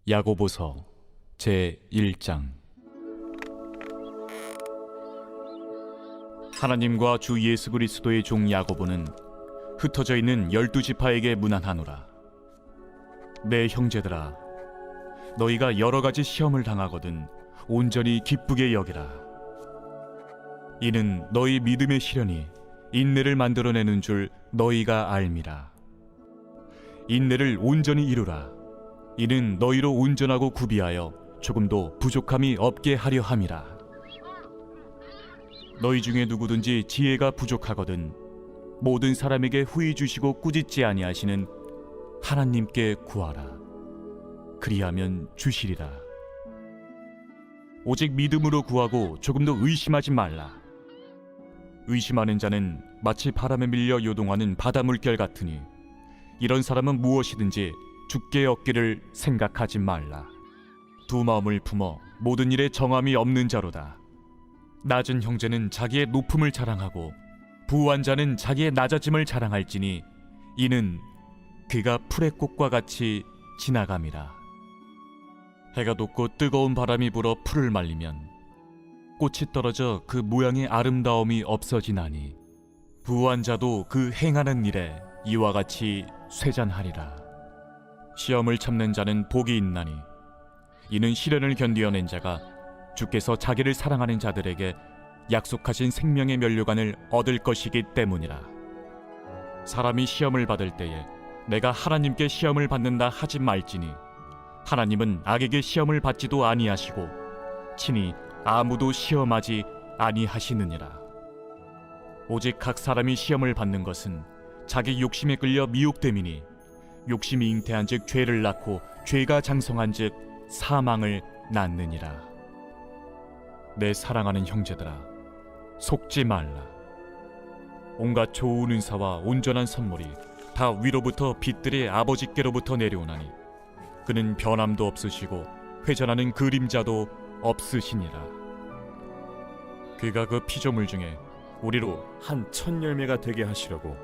야고보서 제1장. 하나님과 주 예수 그리스도의 종 야고보는 흩어져 있는 12지파에게 문안하노라. 내 형제들아, 너희가 여러 가지 시험을 당하거든 온전히 기쁘게 여기라. 이는 너희 믿음의 시련이 인내를 만들어내는 줄 너희가 알미라. 인내를 온전히 이루라. 이는 너희로 온전하고 구비하여 조금도 부족함이 없게 하려 함이라. 너희 중에 누구든지 지혜가 부족하거든 모든 사람에게 후히 주시고 꾸짖지 아니하시는 하나님께 구하라. 그리하면 주시리라. 오직 믿음으로 구하고 조금도 의심하지 말라. 의심하는 자는 마치 바람에 밀려 요동하는 바다 물결 같으니 이런 사람은 무엇이든지 죽게 얻기를 생각하지 말라. 두 마음을 품어 모든 일에 정함이 없는 자로다. 낮은 형제는 자기의 높음을 자랑하고 부한 자는 자기의 낮아짐을 자랑할지니 이는 그가 풀의 꽃과 같이 지나감이라. 해가 돋고 뜨거운 바람이 불어 풀을 말리면 꽃이 떨어져 그 모양의 아름다움이 없어지나니 부한 자도 그 행하는 일에 이와 같이 쇠잔하리라. 시험을 참는 자는 복이 있나니 이는 시련을 견디어낸 자가 주께서 자기를 사랑하는 자들에게 약속하신 생명의 면류관을 얻을 것이기 때문이라. 사람이 시험을 받을 때에 내가 하나님께 시험을 받는다 하지 말지니 하나님은 악에게 시험을 받지도 아니하시고 친히 아무도 시험하지 아니하시느니라. 오직 각 사람이 시험을 받는 것은 자기 욕심에 끌려 미혹됨이니 욕심이 잉태한즉 죄를 낳고 죄가 장성한즉 사망을 낳느니라. 내 사랑하는 형제들아, 속지 말라. 온갖 좋은 은사와 온전한 선물이 다 위로부터 빛들의 아버지께로부터 내려오나니 그는 변함도 없으시고 회전하는 그림자도 없으시니라. 그가 그 피조물 중에 우리로 한 첫 열매가 되게 하시려고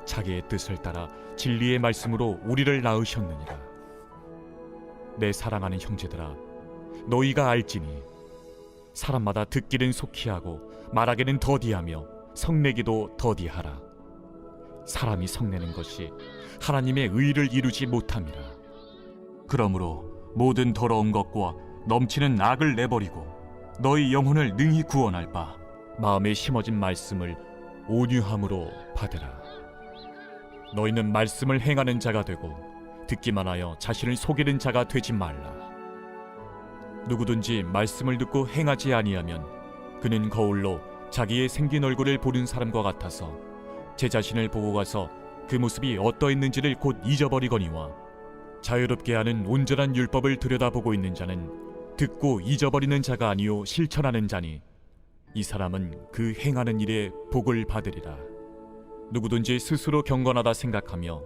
자기의 뜻을 따라 진리의 말씀으로 우리를 낳으셨느니라. 내 사랑하는 형제들아, 너희가 알지니 사람마다 듣기는 속히 하고 말하기는 더디하며 성내기도 더디하라. 사람이 성내는 것이 하나님의 의를 이루지 못함이라. 그러므로 모든 더러운 것과 넘치는 악을 내버리고 너희 영혼을 능히 구원할 바 마음에 심어진 말씀을 온유함으로 받으라. 너희는 말씀을 행하는 자가 되고 듣기만 하여 자신을 속이는 자가 되지 말라. 누구든지 말씀을 듣고 행하지 아니하면 그는 거울로 자기의 생긴 얼굴을 보는 사람과 같아서 제 자신을 보고 가서 그 모습이 어떠했는지를 곧 잊어버리거니와 자유롭게 하는 온전한 율법을 들여다보고 있는 자는 듣고 잊어버리는 자가 아니요 실천하는 자니 이 사람은 그 행하는 일에 복을 받으리라. 누구든지 스스로 경건하다 생각하며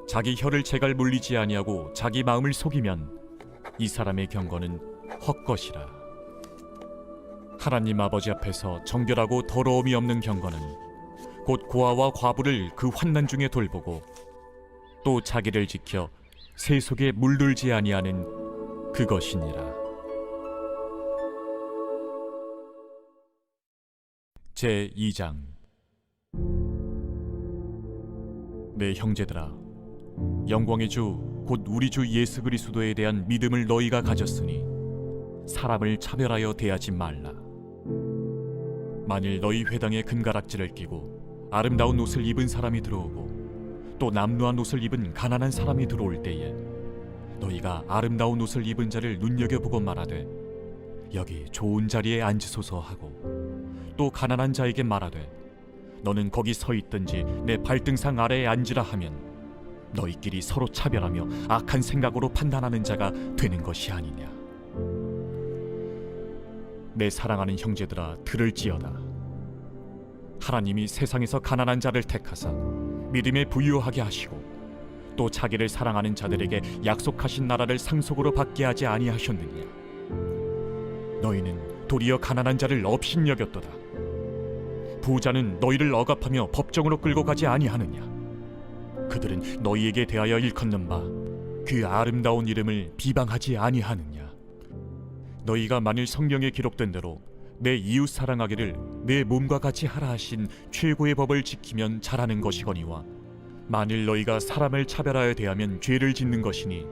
자기 혀를 제갈 물리지 아니하고 자기 마음을 속이면 이 사람의 경건은 헛것이라. 하나님 아버지 앞에서 정결하고 더러움이 없는 경건은 곧 고아와 과부를 그 환난 중에 돌보고 또 자기를 지켜 새 속에 물들지 아니하는 그것이니라. 제2장. 내 형제들아, 영광의 주 곧 우리 주 예수 그리스도에 대한 믿음을 너희가 가졌으니 사람을 차별하여 대하지 말라. 만일 너희 회당에 금가락지를 끼고 아름다운 옷을 입은 사람이 들어오고 또 남루한 옷을 입은 가난한 사람이 들어올 때에 너희가 아름다운 옷을 입은 자를 눈여겨보고 말하되 여기 좋은 자리에 앉으소서 하고 또 가난한 자에게 말하되 너는 거기 서 있든지 내 발등상 아래에 앉으라 하면 너희끼리 서로 차별하며 악한 생각으로 판단하는 자가 되는 것이 아니냐. 내 사랑하는 형제들아, 들을지어다. 하나님이 세상에서 가난한 자를 택하사 믿음에 부유하게 하시고 또 자기를 사랑하는 자들에게 약속하신 나라를 상속으로 받게 하지 아니하셨느냐. 너희는 도리어 가난한 자를 업신여겼도다. 부자는 너희를 억압하며 법정으로 끌고 가지 아니하느냐. 그들은 너희에게 대하여 일컫는 바 그 아름다운 이름을 비방하지 아니하느냐? 너희가 만일 성경에 기록된 대로 내 이웃 사랑하기를 내 몸과 같이 하라 하신 최고의 법을 지키면 잘하는 것이거니와, 만일 너희가 사람을 차별하여 대하면 죄를 짓는 것이니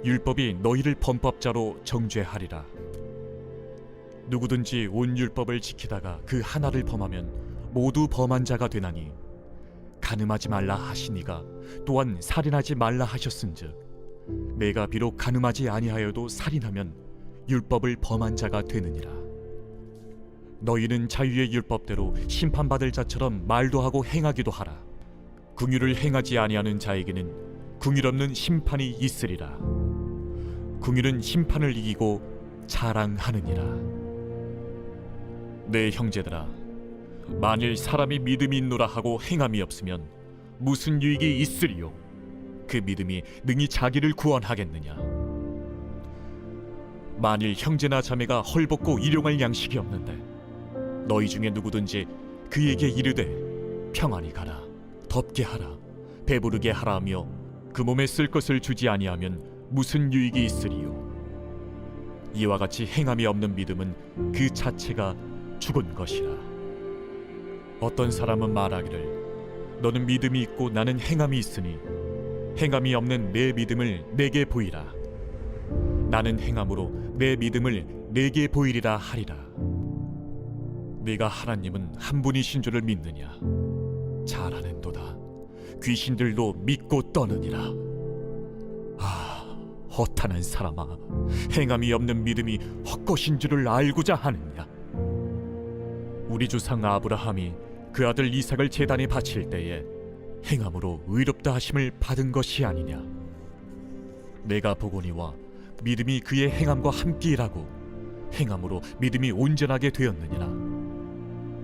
율법이 너희를 범법자로 정죄하리라. 누구든지 온 율법을 지키다가 그 하나를 범하면 모두 범한 자가 되나니, 간음하지 말라 하시니가 또한 살인하지 말라 하셨은즉 내가 비록 간음하지 아니하여도 살인하면 율법을 범한 자가 되느니라. 너희는 자유의 율법대로 심판받을 자처럼 말도 하고 행하기도 하라. 긍휼을 행하지 아니하는 자에게는 긍휼 없는 심판이 있으리라. 긍휼은 심판을 이기고 자랑하느니라. 내 형제들아, 만일 사람이 믿음이 있노라 하고 행함이 없으면 무슨 유익이 있으리요? 그 믿음이 능히 자기를 구원하겠느냐? 만일 형제나 자매가 헐벗고 일용할 양식이 없는데 너희 중에 누구든지 그에게 이르되 평안히 가라, 덥게 하라, 배부르게 하라 하며 그 몸에 쓸 것을 주지 아니하면 무슨 유익이 있으리요? 이와 같이 행함이 없는 믿음은 그 자체가 죽은 것이라. 어떤 사람은 말하기를 너는 믿음이 있고 나는 행함이 있으니 행함이 없는 내 믿음을 내게 보이라. 나는 행함으로 내 믿음을 내게 보이리라 하리라. 네가 하나님은 한 분이신 줄을 믿느냐? 잘하는도다. 귀신들도 믿고 떠느니라. 아, 허탄한 사람아, 행함이 없는 믿음이 헛것인 줄을 알고자 하느냐? 우리 조상 아브라함이 그 아들 이삭을 제단에 바칠 때에 행함으로 의롭다 하심을 받은 것이 아니냐? 내가 보거니와 믿음이 그의 행함과 함께 일하고 행함으로 믿음이 온전하게 되었느니라.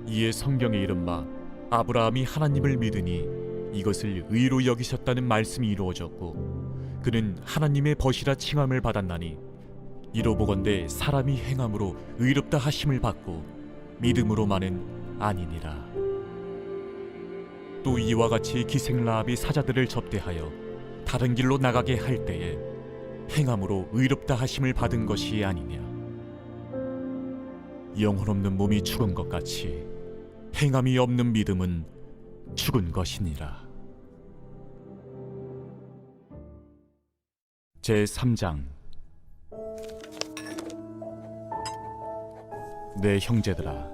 이에 성경에 이른 바 아브라함이 하나님을 믿으니 이것을 의로 여기셨다는 말씀이 이루어졌고, 그는 하나님의 벗이라 칭함을 받았나니, 이로 보건대 사람이 행함으로 의롭다 하심을 받고 믿음으로만은 아니니라. 또 이와 같이 기생 라합이 사자들을 접대하여 다른 길로 나가게 할 때에 행함으로 의롭다 하심을 받은 것이 아니냐? 영혼 없는 몸이 죽은 것 같이 행함이 없는 믿음은 죽은 것이니라. 제3장. 내 형제들아,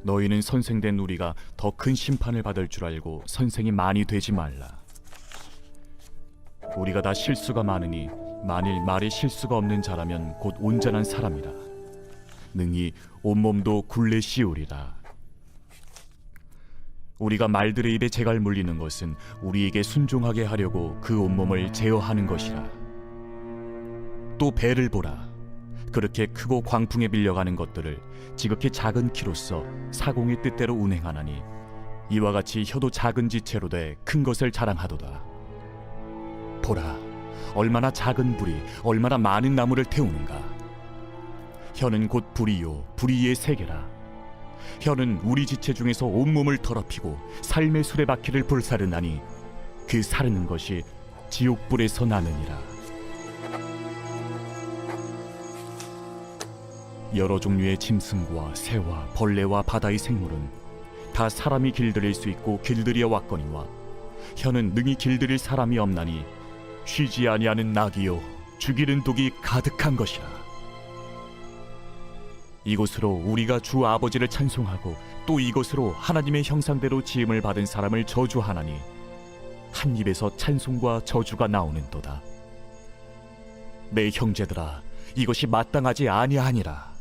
너희는 선생된 우리가 더 큰 심판을 받을 줄 알고 선생이 많이 되지 말라. 우리가 다 실수가 많으니 만일 말에 실수가 없는 자라면 곧 온전한 사람이라. 능히 온몸도 굴레 씌우리라. 우리가 말들의 입에 재갈 물리는 것은 우리에게 순종하게 하려고 그 온몸을 제어하는 것이라. 또 배를 보라. 그렇게 크고 광풍에 밀려가는 것들을 지극히 작은 키로써 사공의 뜻대로 운행하나니, 이와 같이 혀도 작은 지체로 돼 큰 것을 자랑하도다. 보라, 얼마나 작은 불이 얼마나 많은 나무를 태우는가. 혀는 곧 불이요 불이의 세계라. 혀는 우리 지체 중에서 온몸을 더럽히고 삶의 수레바퀴를 불사르나니 그 사르는 것이 지옥불에서 나느니라. 여러 종류의 짐승과 새와 벌레와 바다의 생물은 다 사람이 길들일 수 있고 길들여 왔거니와, 혀는 능히 길들일 사람이 없나니 쉬지 아니하는 낙이요 죽이는 독이 가득한 것이라. 이곳으로 우리가 주 아버지를 찬송하고 또 이곳으로 하나님의 형상대로 지음을 받은 사람을 저주하나니 한 입에서 찬송과 저주가 나오는도다. 내 형제들아, 이것이 마땅하지 아니하니라.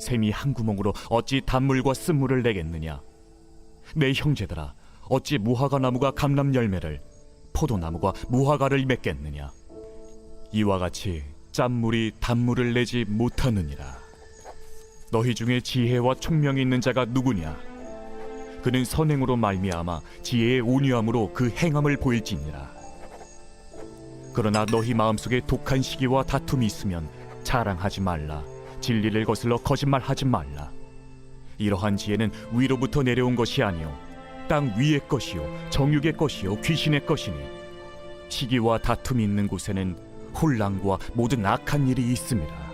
샘이 한 구멍으로 어찌 단물과 쓴물을 내겠느냐? 내 형제들아, 어찌 무화과 나무가 감람 열매를, 포도나무가 무화과를 맺겠느냐? 이와 같이 짠물이 단물을 내지 못하느니라. 너희 중에 지혜와 총명이 있는 자가 누구냐? 그는 선행으로 말미암아 지혜의 온유함으로 그 행함을 보일지니라. 그러나 너희 마음속에 독한 시기와 다툼이 있으면 자랑하지 말라. 진리를 거슬러 거짓말하지 말라. 이러한 지혜는 위로부터 내려온 것이 아니요 땅 위의 것이요 정육의 것이요 귀신의 것이니, 시기와 다툼이 있는 곳에는 혼란과 모든 악한 일이 있습니다.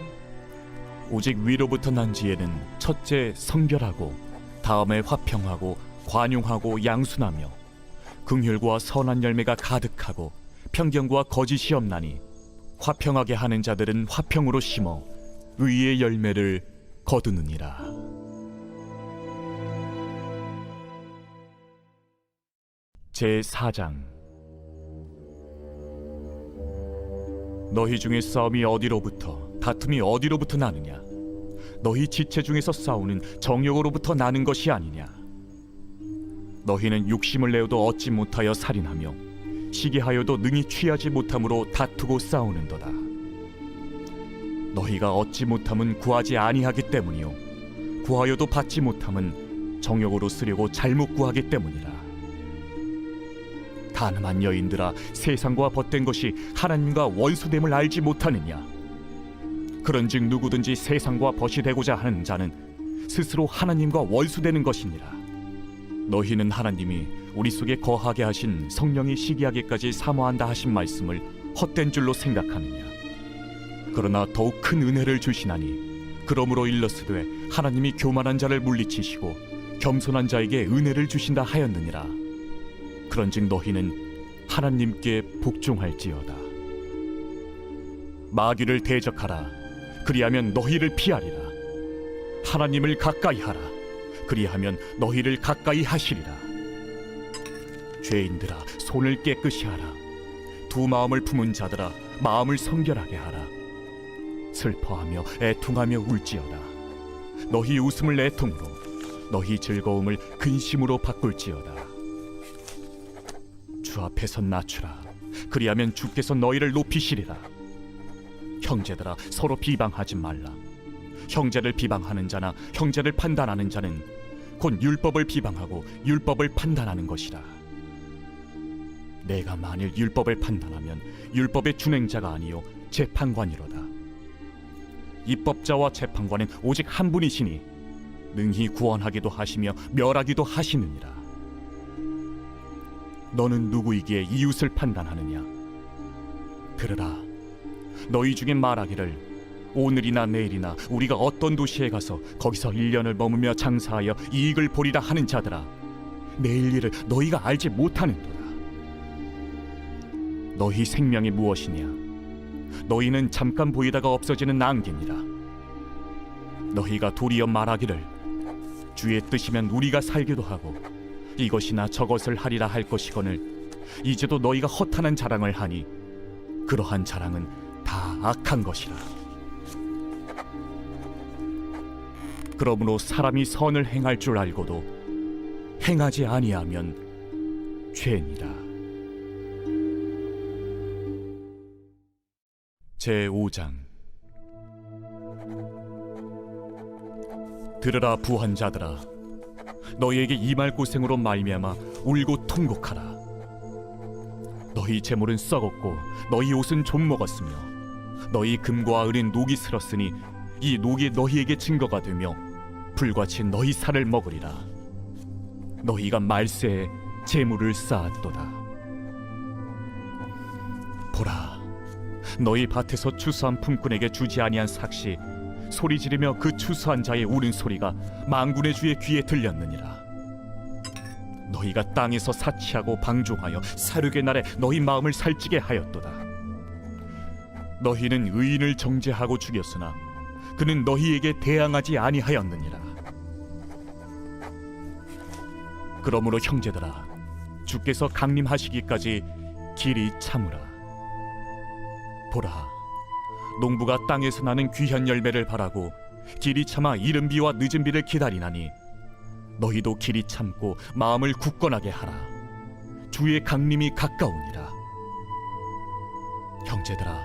오직 위로부터 난 지혜는 첫째 성결하고 다음에 화평하고 관용하고 양순하며 긍휼과 선한 열매가 가득하고 편견과 거짓이 없나니 화평하게 하는 자들은 화평으로 심어 의의 열매를 거두느니라. 제4장. 너희 중에 싸움이 어디로부터 다툼이 어디로부터 나느냐? 너희 지체 중에서 싸우는 정욕으로부터 나는 것이 아니냐? 너희는 욕심을 내어도 얻지 못하여 살인하며 시기하여도 능히 취하지 못함으로 다투고 싸우는도다. 너희가 얻지 못함은 구하지 아니하기 때문이요 구하여도 받지 못함은 정욕으로 쓰려고 잘못 구하기 때문이라. 가늠한 여인들아, 세상과 벗된 것이 하나님과 원수됨을 알지 못하느냐? 그런즉 누구든지 세상과 벗이 되고자 하는 자는 스스로 하나님과 원수되는 것이니라. 너희는 하나님이 우리 속에 거하게 하신 성령이 시기하기까지 사모한다 하신 말씀을 헛된 줄로 생각하느냐? 그러나 더욱 큰 은혜를 주시나니 그러므로 일렀으되 하나님이 교만한 자를 물리치시고 겸손한 자에게 은혜를 주신다 하였느니라. 그런즉 너희는 하나님께 복종할지어다. 마귀를 대적하라. 그리하면 너희를 피하리라. 하나님을 가까이 하라. 그리하면 너희를 가까이 하시리라. 죄인들아, 손을 깨끗이 하라. 두 마음을 품은 자들아, 마음을 성결하게 하라. 슬퍼하며 애통하며 울지어다. 너희 웃음을 애통으로, 너희 즐거움을 근심으로 바꿀지어다. 주 앞에서 낮추라. 그리하면 주께서 너희를 높이시리라. 형제들아, 서로 비방하지 말라. 형제를 비방하는 자나 형제를 판단하는 자는 곧 율법을 비방하고 율법을 판단하는 것이라. 내가 만일 율법을 판단하면 율법의 준행자가 아니요 재판관이로다. 입법자와 재판관은 오직 한 분이시니 능히 구원하기도 하시며 멸하기도 하시느니라. 너는 누구이기에 이웃을 판단하느냐? 들으라. 너희 중에 말하기를 오늘이나 내일이나 우리가 어떤 도시에 가서 거기서 1년을 머무며 장사하여 이익을 보리라 하는 자들아, 내일 일을 너희가 알지 못하는도다. 너희 생명이 무엇이냐? 너희는 잠깐 보이다가 없어지는 안개니라. 너희가 도리어 말하기를 주의 뜻이면 우리가 살기도 하고 이것이나 저것을 하리라 할 것이거늘 이제도 너희가 허탄한 자랑을 하니 그러한 자랑은 다 악한 것이라. 그러므로 사람이 선을 행할 줄 알고도 행하지 아니하면 죄니라. 제5장. 들으라 부한 자들아, 너희에게 임할 고생으로 말미암아 울고 통곡하라. 너희 재물은 썩었고 너희 옷은 좀 먹었으며 너희 금과 은은 녹이 슬었으니 이 녹이 너희에게 증거가 되며 불같이 너희 살을 먹으리라. 너희가 말세에 재물을 쌓았도다. 보라, 너희 밭에서 추수한 품꾼에게 주지 아니한 삭시 소리 지르며 그 추수한 자의 우는 소리가 만군의 주의 귀에 들렸느니라. 너희가 땅에서 사치하고 방종하여 사륙의 날에 너희 마음을 살찌게 하였도다. 너희는 의인을 정죄하고 죽였으나 그는 너희에게 대항하지 아니하였느니라. 그러므로 형제들아, 주께서 강림하시기까지 길이 참으라. 보라, 농부가 땅에서 나는 귀한 열매를 바라고 길이 참아 이른 비와 늦은 비를 기다리나니 너희도 길이 참고 마음을 굳건하게 하라. 주의 강림이 가까우니라. 형제들아,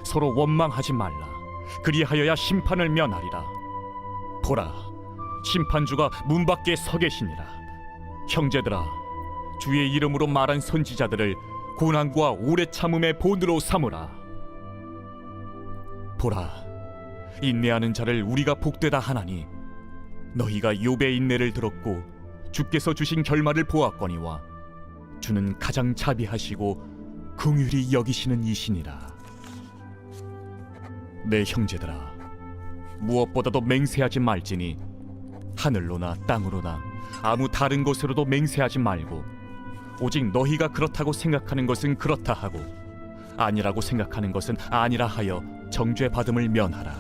서로 원망하지 말라. 그리하여야 심판을 면하리라. 보라, 심판주가 문 밖에 서 계시니라. 형제들아, 주의 이름으로 말한 선지자들을 고난과 오래 참음의 본으로 삼으라. 보라, 인내하는 자를 우리가 복되다 하나니 너희가 욥의 인내를 들었고 주께서 주신 결말을 보았거니와 주는 가장 자비하시고 긍휼히 여기시는 이시니라. 내 형제들아, 무엇보다도 맹세하지 말지니 하늘로나 땅으로나 아무 다른 곳으로도 맹세하지 말고 오직 너희가 그렇다고 생각하는 것은 그렇다 하고 아니라고 생각하는 것은 아니라 하여 정죄 받음을 면하라.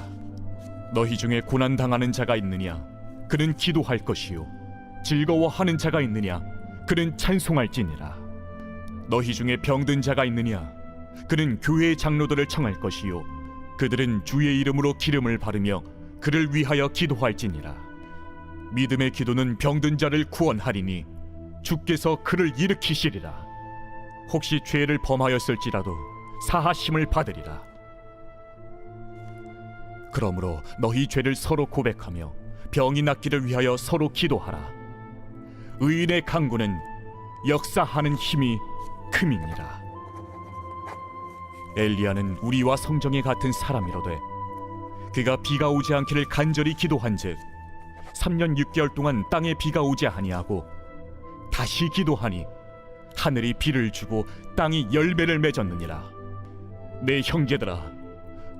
너희 중에 고난 당하는 자가 있느냐? 그는 기도할 것이요 즐거워하는 자가 있느냐? 그는 찬송할지니라. 너희 중에 병든 자가 있느냐? 그는 교회의 장로들을 청할 것이요 그들은 주의 이름으로 기름을 바르며 그를 위하여 기도할지니라. 믿음의 기도는 병든 자를 구원하리니 주께서 그를 일으키시리라. 혹시 죄를 범하였을지라도 사하심을 받으리라. 그러므로 너희 죄를 서로 고백하며 병이 낫기를 위하여 서로 기도하라. 의인의 강구는 역사하는 힘이 큼이니라. 엘리야는 우리와 성정에 같은 사람이로되 그가 비가 오지 않기를 간절히 기도한즉 3년 6개월 동안 땅에 비가 오지 아니하고 다시 기도하니 하늘이 비를 주고 땅이 열매를 맺었느니라. 내 형제들아,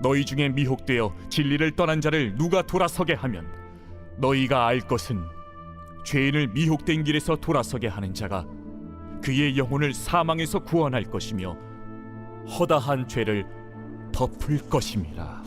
너희 중에 미혹되어 진리를 떠난 자를 누가 돌아서게 하면 너희가 알 것은 죄인을 미혹된 길에서 돌아서게 하는 자가 그의 영혼을 사망에서 구원할 것이며 허다한 죄를 덮을 것임이라.